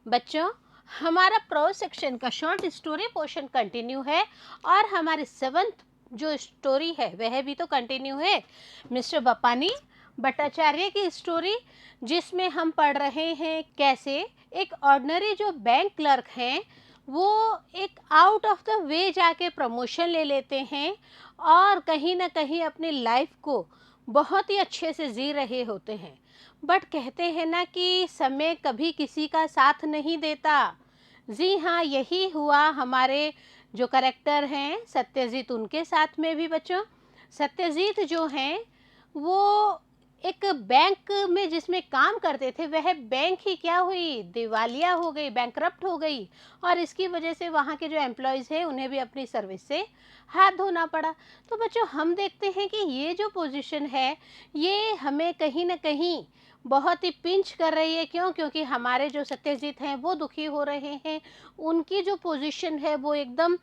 बच्चों, हमारा pro section का शॉर्ट स्टोरी पोर्शन कंटिन्यू है और हमारी सेवन्थ जो स्टोरी है वह भी तो कंटिन्यू है। मिस्टर बपानी भट्टाचार्य की स्टोरी, जिसमें हम पढ़ रहे हैं कैसे एक ऑर्डिनरी जो बैंक क्लर्क हैं वो एक आउट ऑफ द वे जाके प्रमोशन ले लेते हैं और कहीं ना कहीं अपनी लाइफ को बहुत ही अच्छे से जी रहे होते हैं। बट कहते हैं ना कि समय कभी किसी का साथ नहीं देता। जी हाँ, यही हुआ हमारे जो करेक्टर हैं सत्यजीत, उनके साथ में भी। बच्चों, सत्यजीत जो हैं वो एक बैंक में जिसमें काम करते थे, वह बैंक ही क्या हुई, दिवालिया हो गई, बैंकरप्ट हो गई। और इसकी वजह से वहाँ के जो एम्प्लॉयज़ हैं उन्हें भी अपनी सर्विस से हाथ धोना पड़ा। तो बच्चों, हम देखते हैं कि ये जो पोजीशन है ये हमें कहीं ना कहीं बहुत ही पिंच कर रही है। क्यों? क्योंकि हमारे जो सत्यजीत हैं वो दुखी हो रहे हैं। उनकी जो पोजीशन है वो एकदम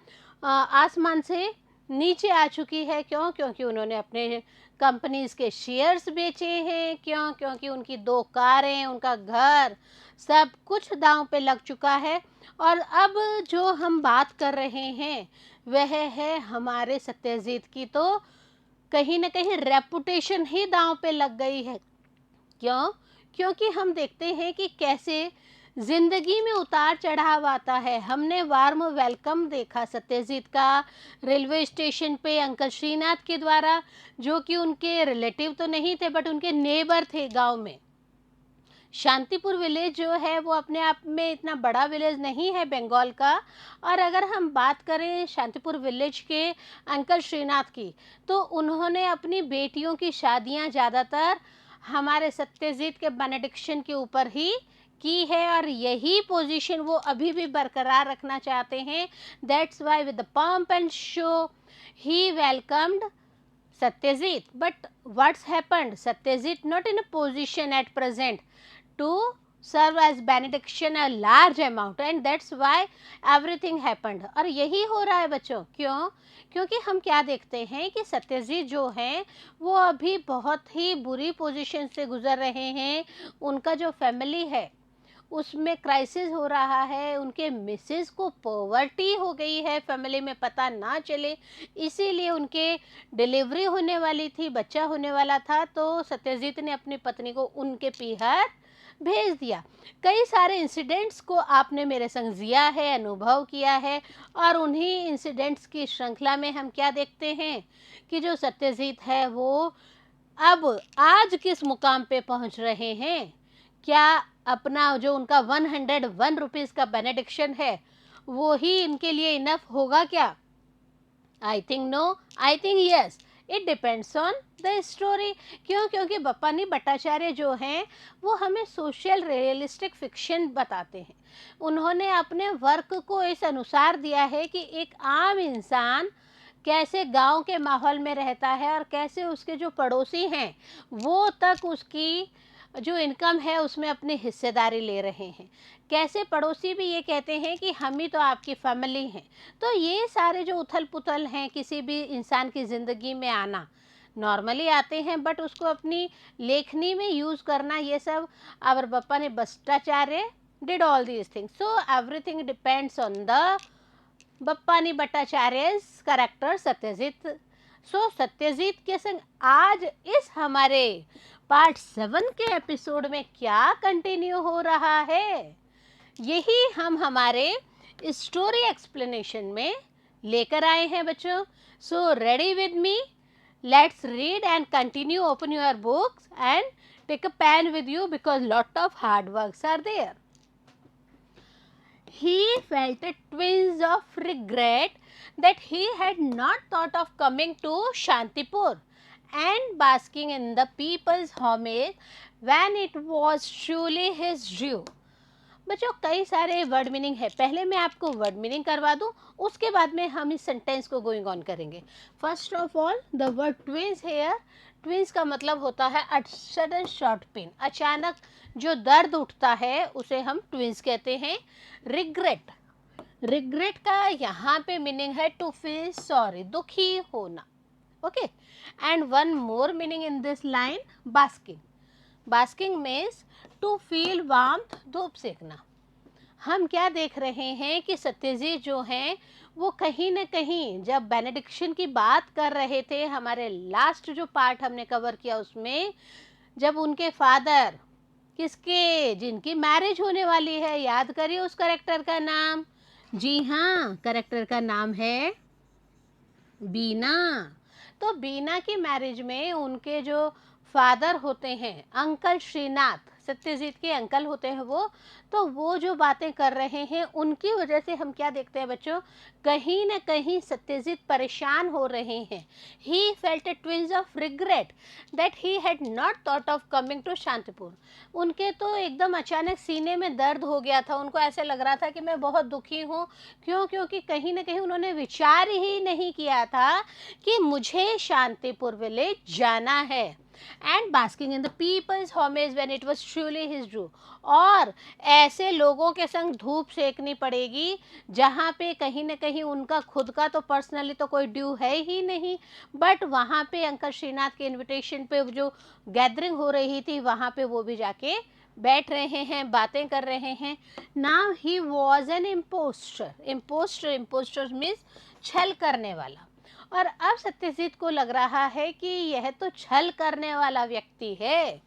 आसमान से नीचे आ चुकी है। क्यों? क्योंकि उन्होंने अपने कंपनीज के शेयर्स बेचे हैं। क्यों? क्योंकि उनकी 2 कारें, उनका घर, सब कुछ दांव पे लग चुका है। और अब जो हम बात कर रहे हैं वह है हमारे सत्यजीत की, तो कहीं ना कहीं रेपुटेशन ही दांव पे लग गई है। क्यों? क्योंकि हम देखते हैं कि कैसे जिंदगी में उतार चढ़ाव आता है। हमने वार्म वेलकम देखा सत्यजीत का रेलवे स्टेशन पे अंकल श्रीनाथ के द्वारा, जो कि उनके रिलेटिव तो नहीं थे बट उनके नेबर थे गांव में। शांतिपुर विलेज जो है वो अपने आप में इतना बड़ा विलेज नहीं है बंगाल का। और अगर हम बात करें शांतिपुर विलेज के अंकल श्रीनाथ की, तो उन्होंने अपनी बेटियों की शादियां ज़्यादातर हमारे सत्यजीत के बेनेडिक्शन के ऊपर ही की है और यही पोजीशन वो अभी भी बरकरार रखना चाहते हैं। That's why with the pump and show he welcomed Satyajit. But what's happened? Satyajit not in a position at present to serve as benediction a large amount, and that's why everything happened. और यही हो रहा है बच्चों। क्यों? क्योंकि हम क्या देखते हैं कि सत्यजीत जो हैं वो अभी बहुत ही बुरी पोजीशन से गुजर रहे हैं। उनका जो फैमिली है उसमें क्राइसिस हो रहा है। उनके मिसेस को पॉवर्टी हो गई है, फैमिली में पता ना चले, इसीलिए उनके डिलीवरी होने वाली थी, बच्चा होने वाला था, तो सत्यजीत ने अपनी पत्नी को उनके पीहर भेज दिया। कई सारे इंसिडेंट्स को आपने मेरे संग जिया है, अनुभव किया है। और उन्हीं इंसिडेंट्स की श्रृंखला में हम क्या देखते हैं कि जो सत्यजीत है वो अब आज किस मुकाम पे पहुंच रहे हैं। क्या अपना जो उनका 101 रुपीज़ का बेनेडिक्शन है वो ही इनके लिए इनफ होगा क्या? I think no, I think yes, it depends on the story. क्यों? क्योंकि बप्पानी भट्टाचार्य जो हैं वो हमें सोशल रियलिस्टिक फिक्शन बताते हैं। उन्होंने अपने वर्क को इस अनुसार दिया है कि एक आम इंसान कैसे गांव के माहौल में रहता है और कैसे उसके जो पड़ोसी हैं वो तक उसकी जो इनकम है उसमें अपनी हिस्सेदारी ले रहे हैं। कैसे पड़ोसी भी ये कहते हैं कि हम ही तो आपकी फैमिली हैं। तो ये सारे जो उथल पुथल हैं किसी भी इंसान की ज़िंदगी में आना, नॉर्मली आते हैं बट उसको अपनी लेखनी में यूज़ करना, ये सब आवर बप्पा ने Bhattacharya did all these things. So everything depends on the बप्पानी भट्टाचार्य करेक्टर सत्यजीत। सो सत्यजीत के संग आज इस हमारे पार्ट 7 के एपिसोड में क्या कंटिन्यू हो रहा है, यही हम हमारे स्टोरी एक्सप्लेनेशन में लेकर आए हैं बच्चों। So ready with me, let's read and continue. Open your books and take a pen with you because lot of hard works are there. He felt a twinge of regret that he had not thought of coming to Shantipur and basking in the people's homage when it was truly his due. बच्चों, कई सारे word meaning है। पहले मैं आपको word meaning करवा दूं, उसके बाद में हम इस सेंटेंस को गोइंग ऑन करेंगे। First of all the word twins here. Twins का मतलब होता है अ सडन शॉर्ट पेन, अचानक जो दर्द उठता है उसे हम ट्विंस कहते हैं। रिग्रेट, रिग्रेट का यहाँ पे मीनिंग है टू फील सॉरी, दुखी होना। Okay, and one more meaning in this line, basking. Basking means to feel warmth, धूप सेकना। हम क्या देख रहे हैं कि सत्यजीत जो हैं वो कहीं न कहीं जब बेनेडिक्शन की बात कर रहे थे, हमारे लास्ट जो पार्ट हमने कवर किया उसमें, जब उनके फादर किसके, जिनकी मैरिज होने वाली है, याद करिए उस करेक्टर का नाम। जी हाँ, करेक्टर का नाम है बीना। तो बीना की मैरिज में उनके जो फादर होते हैं, अंकल श्रीनाथ, सत्यजीत के अंकल होते हैं तो वो जो बातें कर रहे हैं उनकी वजह से हम क्या देखते हैं बच्चों, कहीं ना कहीं सत्यजीत परेशान हो रहे हैं। He felt a twins of regret that he had not thought of coming to Shantipur. उनके तो एकदम अचानक सीने में दर्द हो गया था, उनको ऐसे लग रहा था कि मैं बहुत दुखी हूँ। क्यों? क्योंकि कहीं ना कहीं उन्होंने विचार ही नहीं किया था कि मुझे शांतिपुर विलेज जाना है। And basking in the people's homage when it was truly his due. और ऐसे लोगों के संग धूप सेकनी पड़ेगी जहाँ पे कहीं ना कहीं उनका खुद का तो पर्सनली तो कोई ड्यू है ही नहीं, बट वहाँ पे अंकल श्रीनाथ के इनविटेशन पे जो गैदरिंग हो रही थी वहाँ पे वो भी जाके बैठ रहे हैं, बातें कर रहे हैं। Now he was an impostor. Impostor, impostor means छल करने वाला। और अब सत्यजीत को लग रहा है कि यह तो छल करने वाला व्यक्ति है।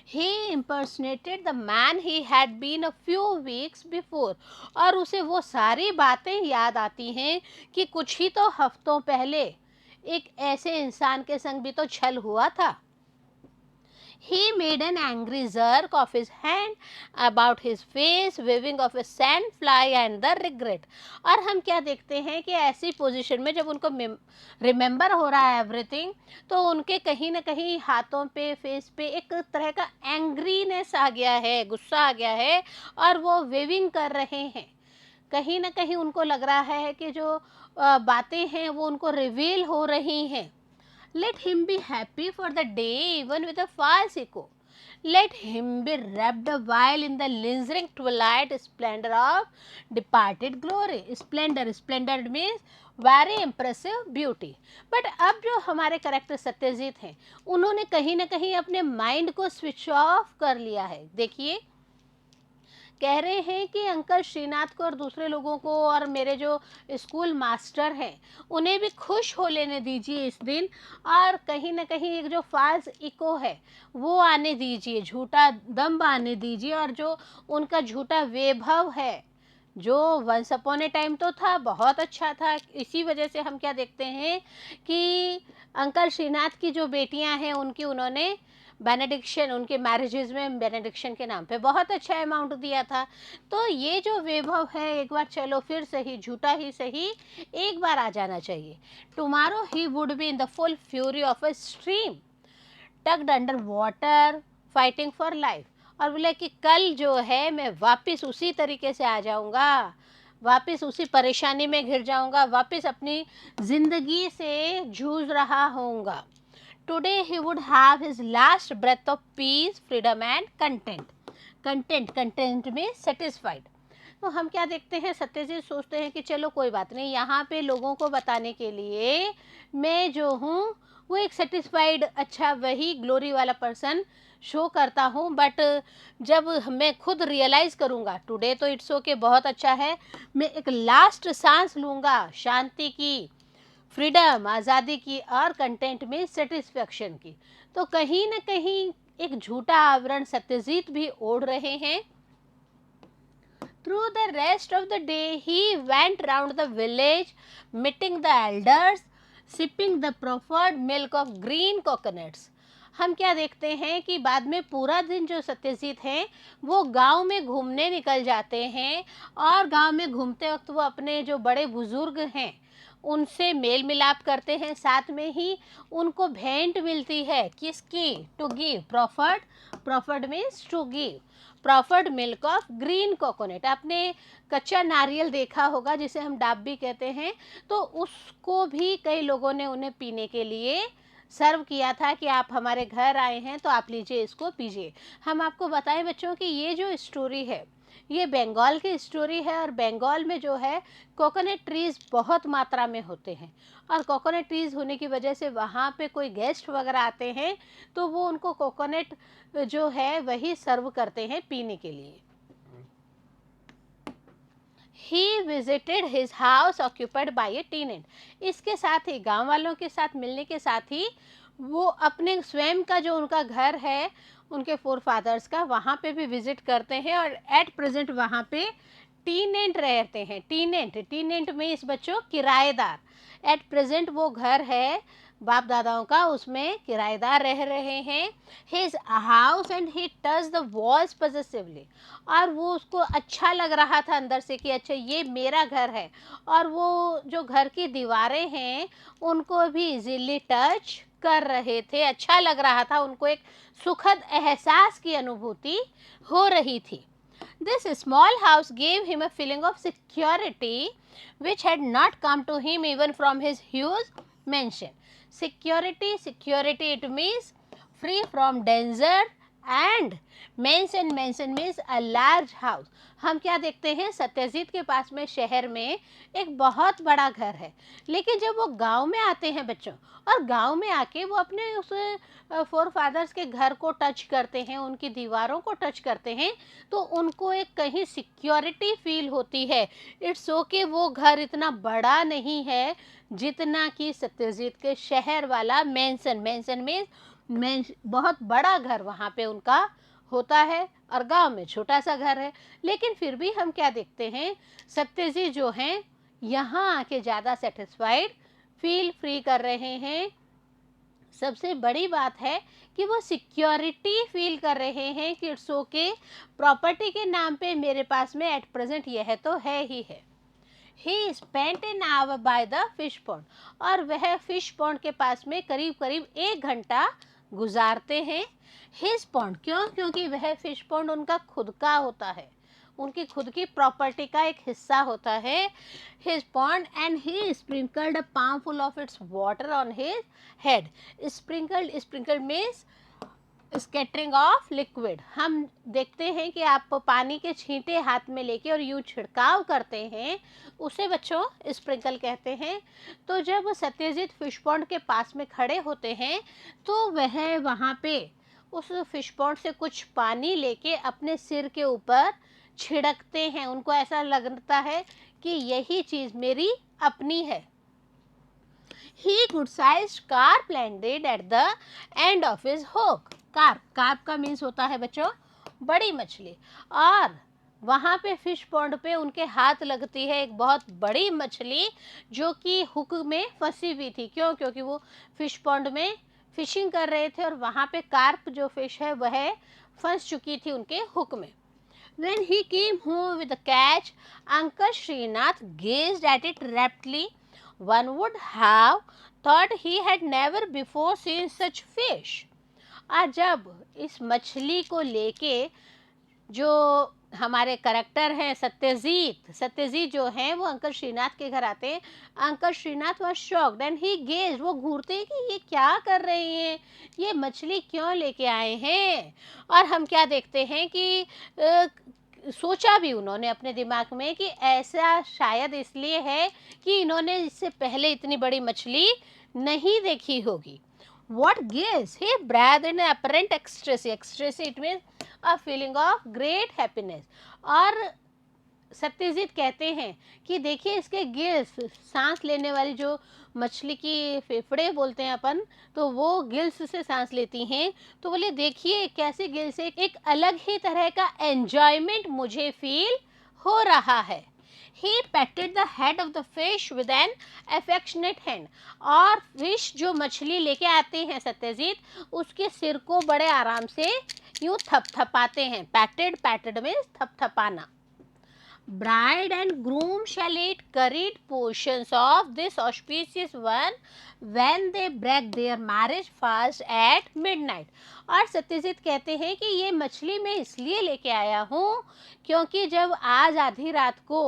He impersonated the man he had been a few weeks before। और उसे वो सारी बातें याद आती हैं कि कुछ ही तो हफ्तों पहले एक ऐसे इंसान के संग भी तो छल हुआ था। He made an angry jerk of his hand about his face, waving of a sand fly and the regret। और हम क्या देखते हैं कि ऐसी पोजीशन में जब उनको रिमेंबर हो रहा है एवरीथिंग, तो उनके कहीं ना कहीं हाथों पे, फेस पे एक तरह का एंग्रीनेस आ गया है, गुस्सा आ गया है, और वो वेविंग कर रहे हैं। कहीं ना कहीं उनको लग रहा है कि जो बातें हैं वो उनको रिवील हो रही हैं। Let him be happy for the day even with a false echo. Let him be wrapped a while in the lingering twilight splendor of departed glory. Splendor, splendor means very impressive beauty. But अब जो हमारे character Satyajit हैं, उन्होंने कहीं ना कहीं अपने mind को स्विच ऑफ कर लिया है। देखिए, कह रहे हैं कि अंकल श्रीनाथ को और दूसरे लोगों को और मेरे जो स्कूल मास्टर हैं उन्हें भी खुश हो लेने दीजिए इस दिन, और कहीं ना कहीं एक जो फाल्स इको है वो आने दीजिए, झूठा दम आने दीजिए, और जो उनका झूठा वैभव है जो वंस अपॉन ए टाइम तो था, बहुत अच्छा था। इसी वजह से हम क्या देखते हैं कि अंकल श्रीनाथ की जो बेटियां हैं उनकी उन्होंने बेनेडिक्शन, उनके मैरिजेज में बेनेडिक्शन के नाम पे बहुत अच्छा अमाउंट दिया था। तो ये जो वैभव है एक बार चलो फिर सही, झूठा ही सही, एक बार आ जाना चाहिए। Tomorrow he would be in the full fury of a stream tugged under water fighting for life. और बोले कि कल जो है मैं वापस उसी तरीके से आ जाऊंगा, वापस उसी परेशानी में घिर जाऊंगा, वापस अपनी जिंदगी से जूझ रहा होऊंगा। Today he would have his last breath of peace, freedom and content. Content, content में satisfied। तो हम क्या देखते हैं, सत्यजीत सोचते हैं कि चलो कोई बात नहीं, यहाँ पे लोगों को बताने के लिए मैं जो हूँ वो एक सेटिस्फाइड, अच्छा वही ग्लोरी वाला पर्सन शो करता हूँ। बट जब मैं खुद रियलाइज़ करूँगा, टुडे तो इट्स ओके, बहुत अच्छा है, मैं एक लास्ट सांस लूँगा शांति की, फ्रीडम, आज़ादी की, और कंटेंट में सेटिस्फेक्शन की। तो कहीं ना कहीं एक झूठा आवरण सत्यजीत भी ओढ़ रहे हैं। Through the rest of the day he went round the village meeting the elders, sipping the proffered milk of green coconuts। हम क्या देखते हैं कि बाद में पूरा दिन जो सत्यजीत हैं वो गांव में घूमने निकल जाते हैं, और गांव में घूमते वक्त वो अपने जो बड़े बुजुर्ग हैं उनसे मेल मिलाप करते हैं, साथ में ही उनको भेंट मिलती है, किसकी, to give, proffered, proffered means to give, proffered milk of green coconut. आपने कच्चा नारियल देखा होगा जिसे हम डाब भी कहते हैं, तो उसको भी कई लोगों ने उन्हें पीने के लिए सर्व किया था कि आप हमारे घर आए हैं तो आप लीजिए, इसको पीजिए। हम आपको बताएं बच्चों कि ये जो स्टोरी है ये बंगाल की स्टोरी है, और बंगाल में जो है कोकोनट ट्रीज़ बहुत मात्रा में होते हैं, और कोकोनट ट्रीज़ होने की वजह से वहाँ पे कोई गेस्ट वगैरह आते हैं तो वो उनको कोकोनट जो है वही सर्व करते हैं पीने के लिए। He visited his house occupied by a tenant. इसके साथ ही गांव वालों के साथ मिलने के साथ ही वो अपने स्वयं का जो उनका घर है उनके फोर फादर्स का, वहाँ पे भी विजिट करते हैं और एट प्रेजेंट वहाँ पे टीनेंट रहते हैं। टीनेंट में इस बच्चों किराएदार। एट प्रेजेंट वो घर है बाप दादाओं का, उसमें किराएदार रह रहे हैं। His house and he touch the walls positively, और वो उसको अच्छा लग रहा था अंदर से कि अच्छा ये मेरा घर है, और वो जो घर की दीवारें हैं उनको भी इजीली टच कर रहे थे, अच्छा लग रहा था उनको, एक सुखद एहसास की अनुभूति हो रही थी। This small house gave him a feeling of security which had not come to him even from his huge mansion. Security it means free from danger, and mansion means a large house. हम क्या देखते हैं, सत्यजीत के पास में शहर में एक बहुत बड़ा घर है, लेकिन जब वो गांव में आते हैं बच्चों, और गांव में आके वो अपने उस फोर फादर्स के घर को टच करते हैं, उनकी दीवारों को टच करते हैं, तो उनको एक कहीं सिक्योरिटी फील होती है। इट्स ओके वो घर इतना बड़ा नहीं है जितना कि सत्यजीत के शहर वाला मेंशन में बहुत बड़ा घर वहाँ पे उनका होता है, और गांव में छोटा सा घर है। लेकिन फिर भी हम क्या देखते हैं, सत्यजीत जो हैं यहाँ आके ज़्यादा सेटिस्फाइड फील फ्री कर रहे हैं। सबसे बड़ी बात है कि वो सिक्योरिटी फील कर रहे हैं कि इट्स ओके, प्रॉपर्टी के नाम पे मेरे पास में एट प्रेजेंट यह तो है ही है। ही spent an hour by the fish pond, और वह फिश पॉन्ड के पास में करीब करीब 1 घंटा गुजारते हैं। हिज पॉन्ड क्यों, क्योंकि वह फिश पॉन्ड उनका खुद का होता है, उनकी खुद की प्रॉपर्टी का एक हिस्सा होता है। His pond and he sprinkled a palm full of its water on his head. Sprinkled means scattering of liquid. हम देखते हैं कि आप पानी के छींटे हाथ में लेके और यूँ छिड़काव करते हैं, उसे बच्चों स्प्रिंकल कहते हैं। तो जब सत्यजीत फिश पॉन्ड के पास में खड़े होते हैं तो वह वहाँ पे उस फिश पॉन्ड से कुछ पानी लेके अपने सिर के ऊपर छिड़कते हैं। उनको ऐसा लगता है कि यही चीज़ मेरी अपनी है। He good sized carp landed at the end of his hook. Carp का मीन्स होता है बच्चों बड़ी मछली, और वहाँ पे फिश पॉन्ड पे उनके हाथ लगती है एक बहुत बड़ी मछली जो कि हुक में फंसी हुई थी। क्यों, क्योंकि वो फिश पॉन्ड में फिशिंग कर रहे थे और वहाँ पे कार्प जो फिश है वह फंस चुकी थी उनके हुक में। When he came home with the catch, Uncle Srinath gazed at it raptly. One would have thought he had never before seen such fish. और जब इस मछली को लेके जो हमारे करेक्टर हैं सत्यजीत जो हैं वो अंकल श्रीनाथ के घर आते हैं। Uncle Shrinath was shocked and he gaze, वो घूरते हैं कि ये क्या कर रहे हैं, ये मछली क्यों लेके आए हैं। और हम क्या देखते हैं कि सोचा भी उन्होंने अपने दिमाग में कि ऐसा शायद इसलिए है कि इन्होंने इससे पहले इतनी बड़ी मछली नहीं देखी होगी। What gives? He breathed in apparent ecstasy. Ecstasy it means a feeling of great happiness. और सत्यजीत कहते हैं कि देखिए इसके गिल्स, सांस लेने वाली जो मछली की फेफड़े बोलते हैं अपन, तो वो गिल्स से सांस लेती हैं। तो बोले देखिए कैसे गिल्स से एक अलग ही तरह का एंजॉयमेंट मुझे फील हो रहा है। He patted the head of the fish with an affectionate hand. और फिश जो मछली लेके आते हैं सत्यजीत, उसके सिर को बड़े आराम से यूँ थपथपाते हैं। पैटेड में थपथपाना। Bride and groom shall eat curried portions of this auspicious one when they break their marriage fast at midnight. और सत्यजीत कहते हैं कि ये मछली मैं इसलिए लेके आया हूँ क्योंकि जब आज आधी रात को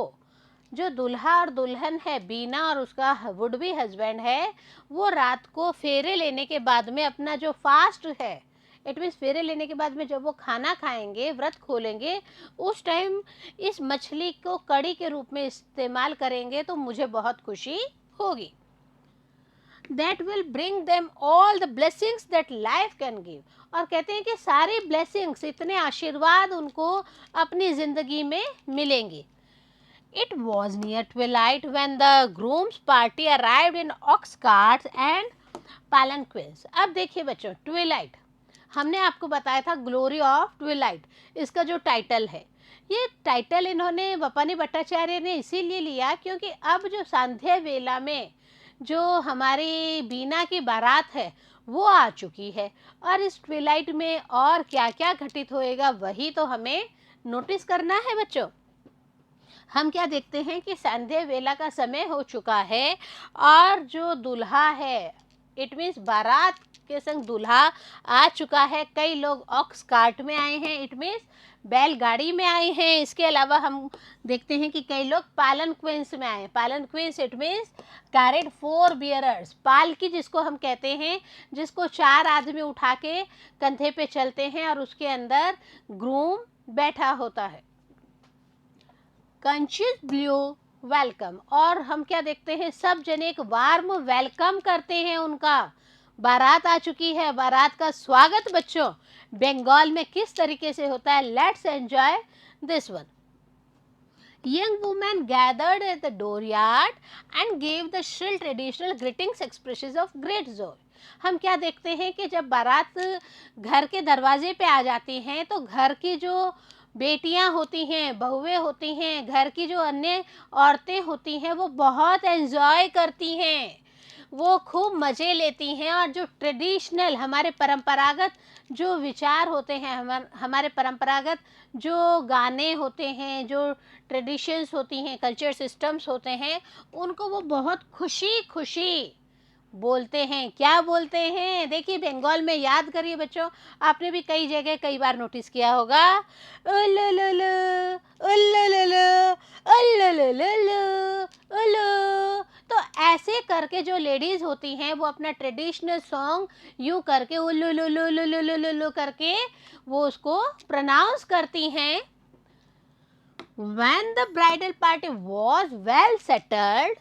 जो दूल्हा और दुल्हन है बीना और उसका वुड बी हस्बैंड है, वो रात को फेरे लेने के बाद में अपना जो फास्ट है, इट मीन्स फेरे लेने के बाद में जब वो खाना खाएंगे, व्रत खोलेंगे, उस टाइम इस मछली को कड़ी के रूप में इस्तेमाल करेंगे तो मुझे बहुत खुशी होगी। That will bring them all the blessings that life can give. और कहते हैं कि सारी ब्लेसिंग्स, इतने आशीर्वाद उनको अपनी ज़िंदगी में मिलेंगे। It was near twilight when the groom's party arrived in ox carts and palanquins. अब देखिए बच्चों, ट्विलाइट हमने आपको बताया था, ग्लोरी ऑफ ट्विलाइट इसका जो टाइटल है, ये टाइटल इन्होंने बपानी भट्टाचार्य ने इसीलिए लिया क्योंकि अब जो संध्या वेला में जो हमारी बीना की बारात है वो आ चुकी है, और इस ट्विलाइट में और क्या क्या घटित होएगा वही तो हमें नोटिस करना है बच्चों। हम क्या देखते हैं कि संध्या वेला का समय हो चुका है और जो दूल्हा है, इट मीन्स बारात के संग दूल्हा आ चुका है। कई लोग ऑक्स कार्ट में आए हैं, इट मीन्स बैलगाड़ी में आए हैं। इसके अलावा हम देखते हैं कि कई लोग पालन क्वींस में आए। Palanquins it means carried 4 bearers, पालकी जिसको हम कहते हैं, जिसको 4 आदमी उठा के कंधे पे चलते हैं और उसके अंदर ग्रूम बैठा होता है। कंचीज ब्लू वेलकम, और हम क्या देखते हैं, सब जने एक वार्म वेलकम करते हैं उनका। बारात आ चुकी है, बारात का स्वागत बच्चों बंगाल में किस तरीके से होता है, let's enjoy this one. Young women gathered at the dooryard and gave the shrill traditional greetings expressions of great joy. हम क्या देखते हैं कि जब बारात घर के दरवाजे पे आ जाती हैं तो घर की जो बेटियां होती हैं, बहुएं होती हैं, घर की जो अन्य औरतें होती हैं वो बहुत एंजॉय करती हैं, वो खूब मज़े लेती हैं, और जो ट्रेडिशनल हमारे परंपरागत जो विचार होते हैं, हमारे परंपरागत जो गाने होते हैं, जो ट्रेडिशंस होती हैं, कल्चर सिस्टम्स होते हैं, उनको वो बहुत खुशी खुशी बोलते हैं। क्या बोलते हैं, देखिए बंगाल में याद करिए बच्चों, आपने भी कई जगह कई बार नोटिस किया होगा, उल्लुलुलु, उल्लुलुलु, उल्लुलुलु, उल्लु। तो ऐसे करके जो लेडीज होती हैं वो अपना ट्रेडिशनल सॉन्ग यूँ करके उल्लुलुलु करके वो उसको प्रोनाउंस करती हैं। When the bridal party was well settled,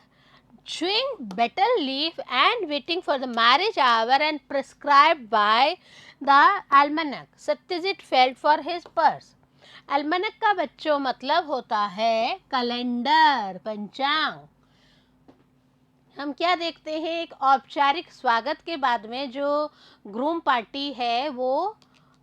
chewing betel leaf and waiting for the marriage hour and prescribed by the almanac, Satyajit felt for his purse. almanac का बच्चों मतलब होता है कैलेंडर, पंचांग। हम क्या देखते हैं, एक औपचारिक स्वागत के बाद में जो ग्रूम पार्टी है वो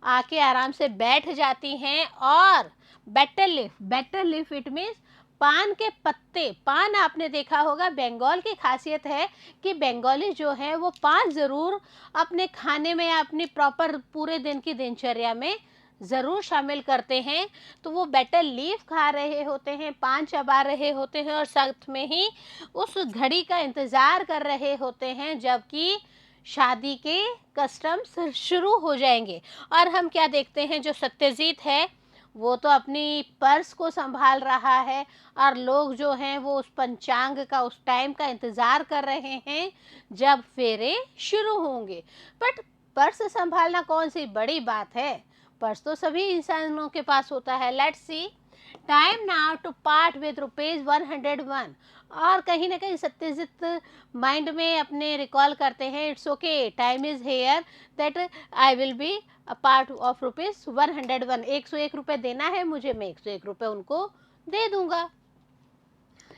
आके आराम से बैठ जाती हैं, और बेटर लीफ इट मीन्स पान के पत्ते। पान आपने देखा होगा, बंगाल की खासियत है कि बंगाली जो है वो पान ज़रूर अपने खाने में या अपनी प्रॉपर पूरे दिन की दिनचर्या में ज़रूर शामिल करते हैं। तो वो बेटर लीफ खा रहे होते हैं, पान चबा रहे होते हैं, और साथ में ही उस घड़ी का इंतज़ार कर रहे होते हैं जबकि शादी के कस्टम्स शुरू हो जाएंगे। और हम क्या देखते हैं, जो सत्यजीत है वो तो अपनी पर्स को संभाल रहा है, और लोग जो हैं वो उस पंचांग का, उस टाइम का इंतज़ार कर रहे हैं जब फेरे शुरू होंगे। बट पर्स संभालना कौन सी बड़ी बात है, पर्स तो सभी इंसानों के पास होता है। Let's see, time now to part with ₹101। और कहीं ना कहीं सत्यजीत माइंड में अपने रिकॉल करते हैं, it's okay, time is here that I will be a part of ₹101। 101 रुपये देना है मुझे, मैं 101 रुपये उनको दे दूंगा।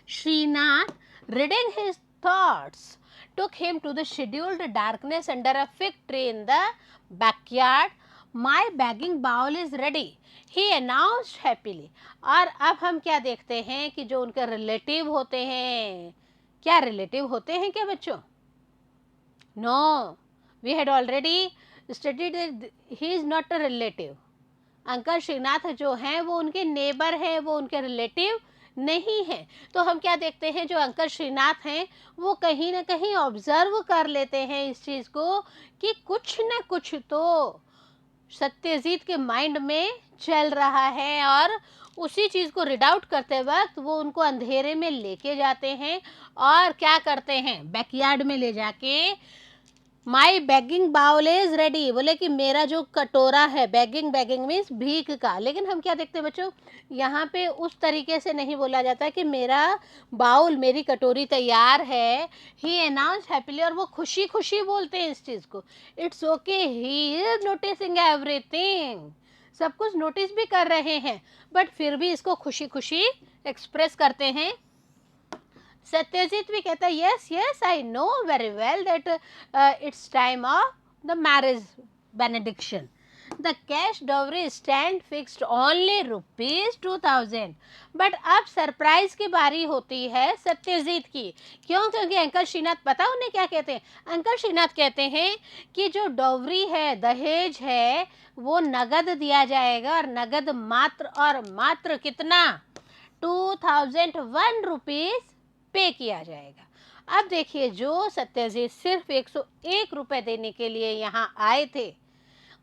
Srinath, reading his thoughts, took him to the scheduled darkness under a fig tree in the backyard. My begging bowl is ready, he announced happily. और अब हम क्या देखते हैं कि जो उनके रिलेटिव होते हैं, क्या रिलेटिव होते हैं क्या बच्चों? No, we had already studied he is not a relative. Uncle Shrinath जो हैं वो उनके नेबर हैं, वो उनके रिलेटिव नहीं है। तो हम क्या देखते हैं, जो अंकल श्रीनाथ हैं वो कहीं ना कहीं ऑब्जर्व कर लेते हैं इस चीज़ को कि कुछ न कुछ तो सत्यजीत के माइंड में चल रहा है, और उसी चीज़ को रीड आउट करते वक्त वो उनको अंधेरे में लेके जाते हैं, और क्या करते हैं, बैकयार्ड में ले जाके माई बेगिंग बाउल इज रेडी, बोले कि मेरा जो कटोरा है, बेगिंग मीन्स भीख का। लेकिन हम क्या देखते हैं बच्चों, यहाँ पे उस तरीके से नहीं बोला जाता कि मेरा बाउल, मेरी कटोरी तैयार है। ही अनाउंस हैप्पीली, और वो खुशी खुशी बोलते हैं इस चीज़ को। It's okay, he is noticing everything. सब कुछ नोटिस भी कर रहे हैं, बट फिर भी इसको खुशी खुशी एक्सप्रेस करते हैं। सत्यजीत भी कहता है yes yes I know very well that it's time of the marriage benediction, the cash dowry stand fixed only ₹2000। But अब सरप्राइज की बारी होती है सत्यजीत की। क्यों? क्योंकि अंकल श्रीनाथ पता उन्हें क्या कहते हैं? अंकल श्रीनाथ कहते हैं कि जो डॉवरी है, दहेज है, वो नगद दिया जाएगा, और नगद मात्र और मात्र कितना? 2001 रुपीज पे किया जाएगा। अब देखिए, जो सत्यजीत सिर्फ 101 रुपए देने के लिए यहाँ आए थे,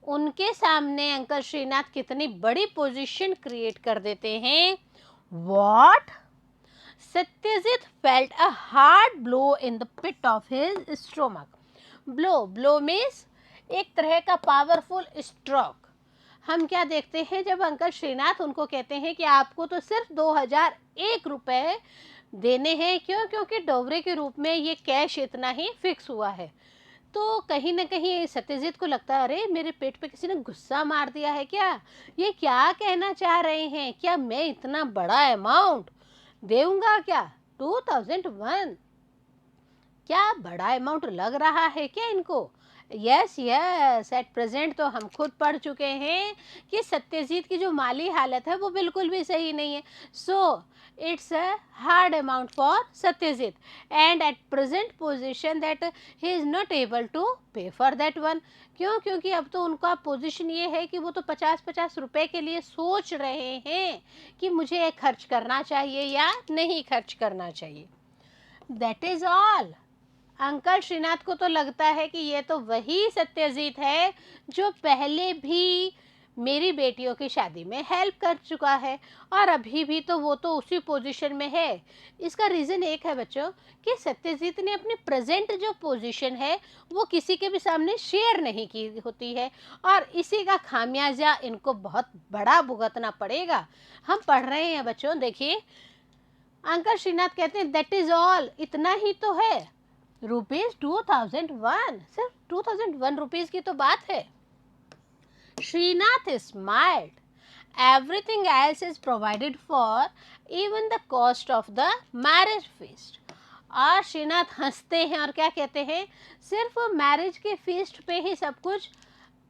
उनके सामने अंकल श्रीनाथ कितनी बड़ी पोजीशन क्रिएट कर देते हैं। What? Satyajit felt a hard blow in the pit of his stomach. Blow means एक तरह का पावरफुल स्ट्रोक। हम क्या देखते हैं, जब अंकल श्रीनाथ उनको कहते हैं कि आपको तो सिर्फ 2001 रुपए देने हैं। क्यों? क्योंकि डोवरे के रूप में ये कैश इतना ही फिक्स हुआ है। तो कहीं ना कहीं सत्यजीत को लगता है, अरे मेरे पेट पे किसी ने गुस्सा मार दिया है क्या? ये क्या कहना चाह रहे हैं? क्या मैं इतना बड़ा अमाउंट देऊंगा क्या? 2001 क्या बड़ा अमाउंट लग रहा है क्या इनको? यस यस, एट प्रेजेंट तो हम खुद पढ़ चुके हैं कि सत्यजीत की जो माली हालत है वो बिल्कुल भी सही नहीं है। So it's a hard amount for Satyajit, and at present position that he is not able to pay for that one. क्यों? क्योंकि अब तो उनका पोजीशन ये है कि वो तो 50-50 रुपए के लिए सोच रहे हैं कि मुझे खर्च करना चाहिए या नहीं खर्च करना चाहिए। That is all. Uncle Shrinath को तो लगता है कि ये तो वही सत्यजीत है जो पहले भी मेरी बेटियों की शादी में हेल्प कर चुका है, और अभी भी तो वो तो उसी पोजीशन में है। इसका रीज़न एक है बच्चों कि सत्यजीत ने अपनी प्रेजेंट जो पोजीशन है वो किसी के भी सामने शेयर नहीं की होती है, और इसी का खामियाजा इनको बहुत बड़ा भुगतना पड़ेगा। हम पढ़ रहे हैं बच्चों, देखिए अंकल श्रीनाथ कहते हैं दैट इज ऑल, इतना ही तो है। ₹2001, सिर्फ 2001 रुपीज की तो बात है। Shrinath smiled, everything else is provided for, even the cost of the marriage feast. और श्रीनाथ हंसते हैं और क्या कहते हैं, सिर्फ मैरिज के फीस्ट पे ही सब कुछ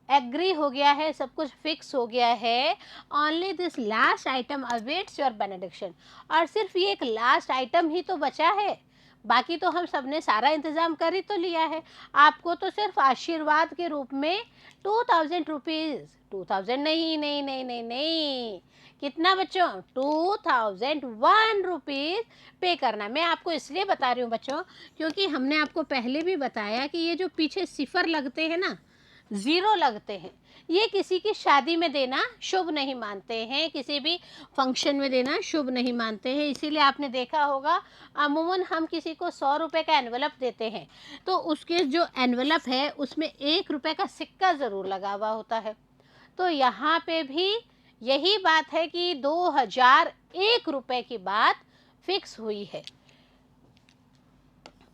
एग्री हो गया है, सब कुछ फिक्स हो गया है। Only this last item awaits your benediction, और सिर्फ ये एक लास्ट आइटम ही तो बचा है, बाकी तो हम सबने सारा इंतज़ाम कर ही तो लिया है। आपको तो सिर्फ आशीर्वाद के रूप में 2000 रुपीज़, 2000 नहीं नहीं नहीं नहीं नहीं, कितना बच्चों? 2001 रुपीज़ पे करना। मैं आपको इसलिए बता रही हूँ बच्चों, क्योंकि हमने आपको पहले भी बताया कि ये जो पीछे सिफर लगते हैं ना, ज़ीरो लगते हैं, ये किसी की शादी में देना शुभ नहीं मानते हैं, किसी भी फंक्शन में देना शुभ नहीं मानते हैं। इसीलिए आपने देखा होगा अमूमन हम किसी को 100 रुपये का एनवलप देते हैं तो उसके जो एनवलप है उसमें 1 रुपये का सिक्का ज़रूर लगा हुआ होता है। तो यहाँ पे भी यही बात है कि 2001 रुपये की बात फिक्स हुई है।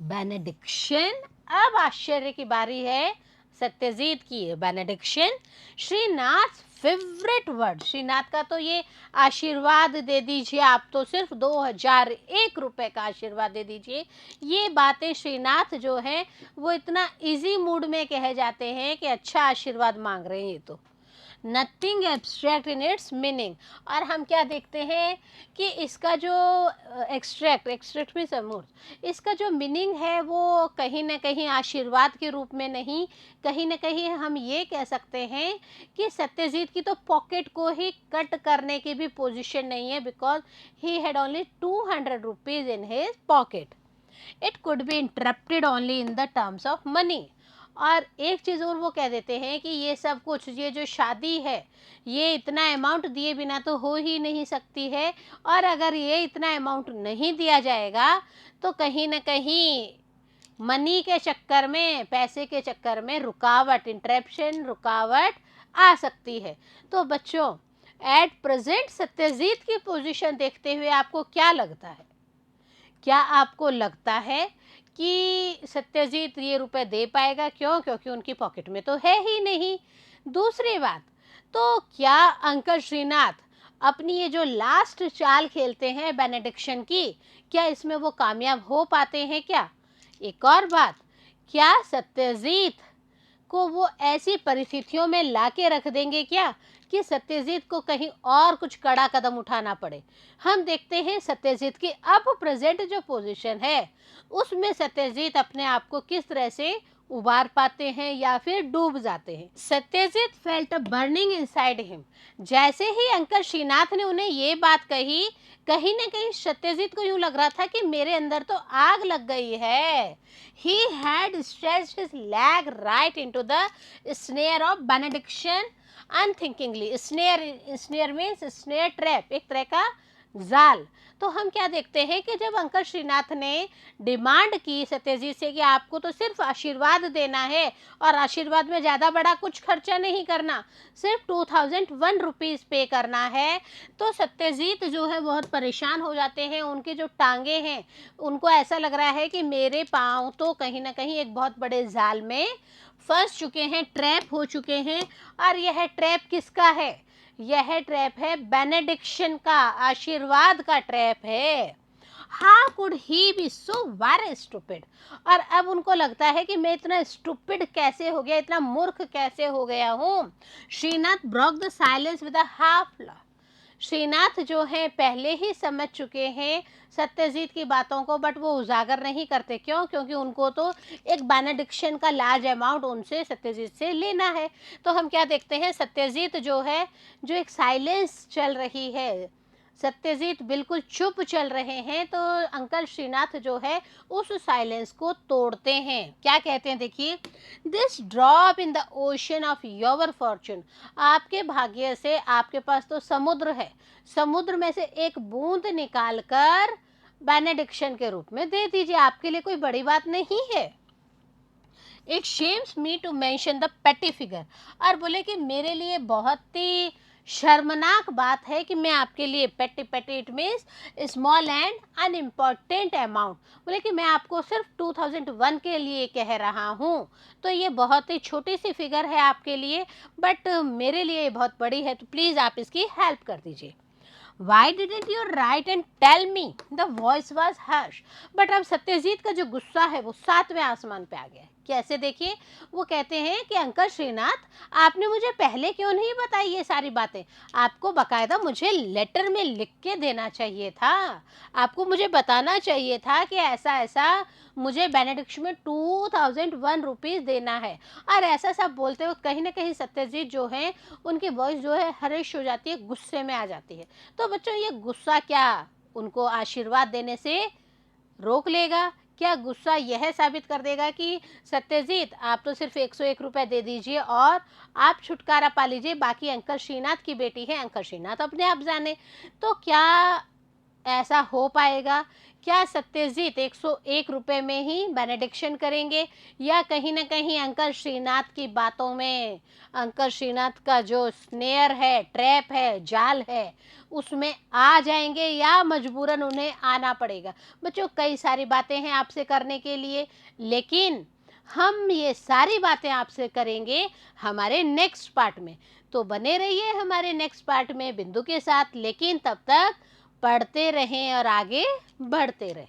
बेनेडिक्शन, अब आश्चर्य की बारी है सत्यजीत की। Benediction Shrinath favourite word, Shrinath का तो ये आशीर्वाद दे दीजिए, आप तो सिर्फ 2001 रुपये का आशीर्वाद दे दीजिए। ये बातें श्रीनाथ जो हैं वो इतना इजी मूड में कहे जाते हैं कि अच्छा आशीर्वाद मांग रहे हैं ये तो। Nothing abstract in its meaning, और हम क्या देखते हैं कि इसका जो एक्सट्रैक्ट में समूह, इसका जो मीनिंग है वो कहीं ना कहीं आशीर्वाद के रूप में नहीं, कहीं ना कहीं हम ये कह सकते हैं कि सत्यजीत की तो पॉकेट को ही कट करने की भी पोजीशन नहीं है, because he had only 200 rupees in his pocket. It could be interrupted only in the terms of money. और एक चीज़ और वो कह देते हैं कि ये सब कुछ, ये जो शादी है ये इतना अमाउंट दिए बिना तो हो ही नहीं सकती है, और अगर ये इतना अमाउंट नहीं दिया जाएगा तो कहीं ना कहीं मनी के चक्कर में, पैसे के चक्कर में रुकावट, इंटरप्शन, रुकावट आ सकती है। तो बच्चों, एट प्रेजेंट सत्यजीत की पोजीशन देखते हुए आपको क्या लगता है? क्या आपको लगता है कि सत्यजीत ये रुपए दे पाएगा? क्यों? क्योंकि उनकी पॉकेट में तो है ही नहीं। दूसरी बात, तो क्या अंकल श्रीनाथ अपनी ये जो लास्ट चाल खेलते हैं बेनेडिक्शन की, क्या इसमें वो कामयाब हो पाते हैं क्या? एक और बात, क्या सत्यजीत को वो ऐसी परिस्थितियों में लाके रख देंगे क्या कि सत्यजीत को कहीं और कुछ कड़ा कदम उठाना पड़े? हम देखते हैं सत्यजीत की अब प्रेजेंट जो पोजीशन है उसमें सत्यजीत अपने आप को किस तरह से उबार पाते हैं या फिर डूब जाते हैं। सत्यजीत फेल्ट अ बर्निंग इनसाइड हिम। जैसे ही अंकल श्रीनाथ ने उन्हें ये बात कही, कहीं ना कहीं सत्यजीत को यूं लग रहा था कि मेरे अंदर तो आग लग गई है। He had stretched his leg right into the snare of benediction unthinkingly. Snare means snare trap, एक तरह का जाल। तो हम क्या देखते हैं कि जब अंकल श्रीनाथ ने डिमांड की सत्यजीत से कि आपको तो सिर्फ आशीर्वाद देना है और आशीर्वाद में ज़्यादा बड़ा कुछ खर्चा नहीं करना, सिर्फ 2001 रुपीज़ पे करना है, तो सत्यजीत जो है बहुत परेशान हो जाते हैं। उनकी जो टांगे हैं उनको ऐसा लग रहा है कि मेरे पाँव तो कहीं ना कहीं एक बहुत बड़े जाल में फंस चुके हैं, ट्रैप हो चुके हैं। और यह ट्रैप किसका है? यह ट्रैप है बेनेडिक्शन का, आशीर्वाद का ट्रैप है। How could he be so very stupid. और अब उनको लगता है कि मैं इतना स्टूपिड कैसे हो गया, इतना मूर्ख कैसे हो गया हूँ। Shrinath broke the silence with a half laugh. Shrinath जो है पहले ही समझ चुके हैं सत्यजीत की बातों को, बट वो उजागर नहीं करते। क्यों? क्योंकि उनको तो एक बेनेडिक्शन का लार्ज अमाउंट उनसे सत्यजीत से लेना है। तो हम क्या देखते हैं, सत्यजीत जो है, जो एक साइलेंस चल रही है, सत्यजीत बिल्कुल चुप चल रहे हैं। तो अंकल श्रीनाथ जो है उस साइलेंस को तोड़ते हैं। क्या कहते हैं, देखिए, this drop in the ocean of your Fortune. आपके भाग्य से आपके पास तो समुद्र है, समुद्र में से एक बूंद निकाल कर बेनेडिक्शन के रूप में दे दीजिए, आपके लिए कोई बड़ी बात नहीं है। It shames me to mention the petty figure. और बोले कि मेरे लिए बहुत ही शर्मनाक बात है कि मैं आपके लिए पेटी, पेटी it means small and unimportant amount, बोले कि मैं आपको सिर्फ 2001 के लिए कह रहा हूँ। तो ये बहुत ही छोटी सी फिगर है आपके लिए, बट मेरे लिए ये बहुत बड़ी है, तो प्लीज़ आप इसकी हेल्प कर दीजिए। Why didn't you write and tell me? The voice was harsh. But अब सत्यजीत का जो गुस्सा है वो 7वें आसमान पे आ गया है। कैसे? देखिए, वो कहते हैं कि अंकल श्रीनाथ, आपने मुझे पहले क्यों नहीं बताई ये सारी बातें? आपको बकायदा मुझे लेटर में लिख के देना चाहिए था, आपको मुझे बताना चाहिए था कि ऐसा ऐसा मुझे बेनेडिक्शन में 2001 रुपीज़ देना है। और ऐसा सब बोलते वक्त कहीं ना कहीं सत्यजीत जो है उनकी वॉइस जो है हर्ष हो जाती है, गुस्से में आ जाती है। तो बच्चों, ये गुस्सा क्या उनको आशीर्वाद देने से रोक लेगा? क्या गुस्सा यह साबित कर देगा कि सत्यजीत आप तो सिर्फ 101 रुपये दे दीजिए और आप छुटकारा पा लीजिए, बाकी अंकल श्रीनाथ की बेटी है, अंकल श्रीनाथ अपने आप जाने? तो क्या ऐसा हो पाएगा? क्या सत्यजीत 101 रुपये में ही बेनेडिक्शन करेंगे, या कहीं ना कहीं अंकल श्रीनाथ की बातों में, अंकल श्रीनाथ का जो स्नेयर है, ट्रैप है, जाल है, उसमें आ जाएंगे, या मजबूरन उन्हें आना पड़ेगा? बच्चों, कई सारी बातें हैं आपसे करने के लिए, लेकिन हम ये सारी बातें आपसे करेंगे हमारे नेक्स्ट पार्ट में। तो बने रहिए हमारे नेक्स्ट पार्ट में बिंदु के साथ। लेकिन तब तक पढ़ते रहें और आगे बढ़ते रहें।